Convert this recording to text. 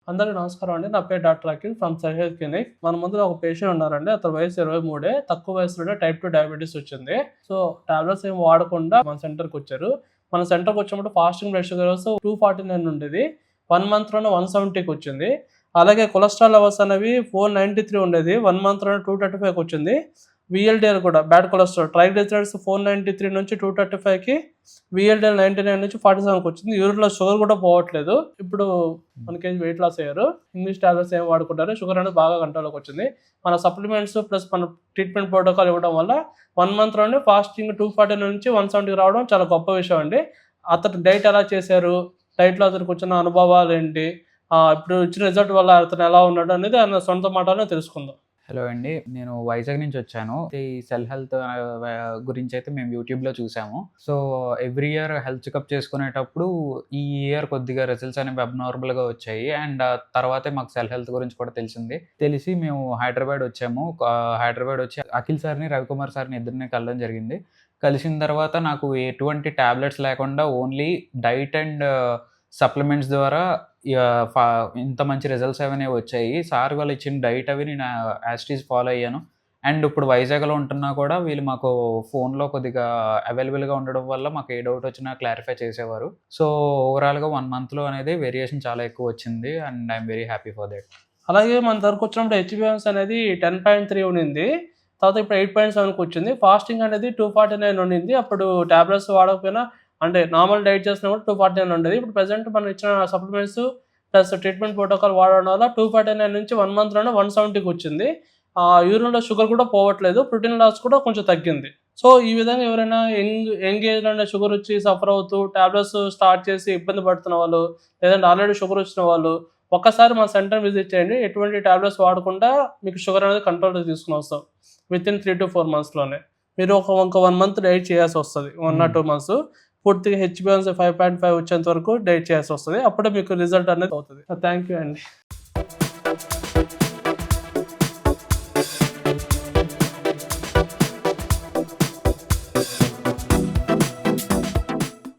అందరికీ నమస్కారం అండి. నా పేరు doctor Akhil from Sahel clinic. మన ముందు ఒక పేషెంట్ ఉన్నారండి. అతని వయసు 23. తక్కువ వయసులోనే టైప్ 2 డయాబెటీస్ వచ్చింది. సో టాబ్లెట్స్ ఏం వాడకుండా మన సెంటర్కి వచ్చారు. మన సెంటర్కి వచ్చినప్పుడు ఫాస్టింగ్ బ్లడ్ షుగర్స్ 249 ఉండేది. 1 మంత్లోనే 170కి వచ్చింది. అలాగే కొలెస్ట్రాల్ లెవెల్స్ అనేవి 493 ఉండేది. 1 మంత్లోనే 235కి వచ్చింది. VLDL కూడా బ్యాడ్ కొలెస్ట్రాల్ ట్రైగ్లిసరైడ్స్ 493 నుంచి 235కి, VLDL 99 నుంచి 47కి వచ్చింది. యూరిన్లో షుగర్ కూడా పోవట్లేదు. ఇప్పుడు 1 kg వెయిట్ లాస్ అయ్యారు. ఇంగ్లీష్ టాబ్లెట్స్ ఏం వాడుకుంటారు, షుగర్ అనేది బాగా కంట్రోల్లోకి వచ్చింది. మన సప్లిమెంట్స్ ప్లస్ మన ట్రీట్మెంట్ ప్రోటోకాల్ ఇవ్వడం వల్ల 1 మంత్లోనే ఫాస్టింగ్ 249 నుంచి 170కి రావడం చాలా గొప్ప విషయం అండి. అతను డైట్ ఎలా చేశారు, డైట్లో అతనికి వచ్చిన అనుభవాలు ఏంటి, ఇప్పుడు ఇచ్చిన రిజల్ట్ వల్ల అతను ఎలా ఉన్నాడు అనేది ఆయన సొంత మాటలోనే తెలుసుకుందాం. హలో అండి. నేను వైజాగ్ నుంచి వచ్చాను. ఈ సెల్ హెల్త్ గురించి అయితే మేము యూట్యూబ్‌లో చూసాము. So, every year health checkup చేసుకునేటప్పుడు ఈ ఇయర్ కొద్దిగా రిజల్ట్స్ అనేవి అబ్‌నార్మల్‌గా వచ్చాయి. అండ్ తర్వాతే మాకు సెల్ హెల్త్ గురించి కూడా తెలిసింది. తెలిసి మేము హైదరాబాద్ వచ్చాము. హైదరాబాద్ వచ్చి అఖిల్ సార్‌ని, రవికుమార్ సార్‌ని ఇద్దరిని కలవడం జరిగింది. కలిసిన తర్వాత నాకు ఎటువంటి టాబ్లెట్స్ లేకుండా ఓన్లీ డైట్ అండ్ సప్లిమెంట్స్ ద్వారా ఇంత మంచి రిజల్ట్స్ అవన్నీ వచ్చాయి. సార్ వాళ్ళు ఇచ్చిన డైట్ అవి నేను యాజ్ ఇట్ ఈజ్ ఫాలో అయ్యాను. అండ్ ఇప్పుడు వైజాగ్‌లో ఉంటున్నా కూడా వీళ్ళు మాకు ఫోన్‌లో కొద్దిగా అవైలబుల్‌గా ఉండడం వల్ల మాకు ఏ డౌట్ వచ్చినా క్లారిఫై చేసేవారు. సో, ఓవరాల్‌గా 1 మంత్‌లో అనేది వేరియేషన్ చాలా ఎక్కువ వచ్చింది. And I am very happy for that. అలాగే మన దగ్గరకు వచ్చినప్పుడు HbA1c అనేది 10.3 ఉండింది. తర్వాత ఇప్పుడు 8.7కి వచ్చింది. ఫాస్టింగ్ అనేది 249 ఉండింది. అప్పుడు టాబ్లెట్స్ వాడకపోయినా అంటే నార్మల్ డైట్ చేసినా కూడా 249 ఉండేది. ఇప్పుడు ప్రెజెంట్ మనం ఇచ్చిన సప్లిమెంట్స్ ప్లస్ ట్రీట్మెంట్ ప్రోటోకాల్ వాడడం వల్ల 249 నుంచి 1 మంత్‌లోనే 170కి వచ్చింది. యూరిన్‌లో షుగర్ కూడా పోవట్లేదు. ప్రోటీన్ లాస్ కూడా కొంచెం తగ్గింది. సో, ఈ విధంగా ఎవరైనా యంగ్ ఏజ్‌లోనే షుగర్ వచ్చి సఫర్ అవుతూ టాబ్లెట్స్ స్టార్ట్ చేసి ఇబ్బంది పడుతున్న వాళ్ళు, లేదంటే ఆల్రెడీ షుగర్ వచ్చిన వాళ్ళు ఒక్కసారి మన సెంటర్ విజిట్ చేయండి. ఎటువంటి టాబ్లెట్స్ వాడకుండా మీకు షుగర్ అనేది కంట్రోల్‌లోకి తీసుకొని వస్తాం. వితిన్ 3-4 మంత్స్‌లోనే. మీరు ఇంకో 1 మంత్ డైట్ చేయాల్సి వస్తది. 1 or 2 మంత్స్. పూర్తిగా HbA1c 5.5 వచ్చేంత వరకు డైట్ చేయాల్సి వస్తది. అప్పుడే మీకు రిజల్ట్ అనేది అవుతది. థాంక్ యూ అండి.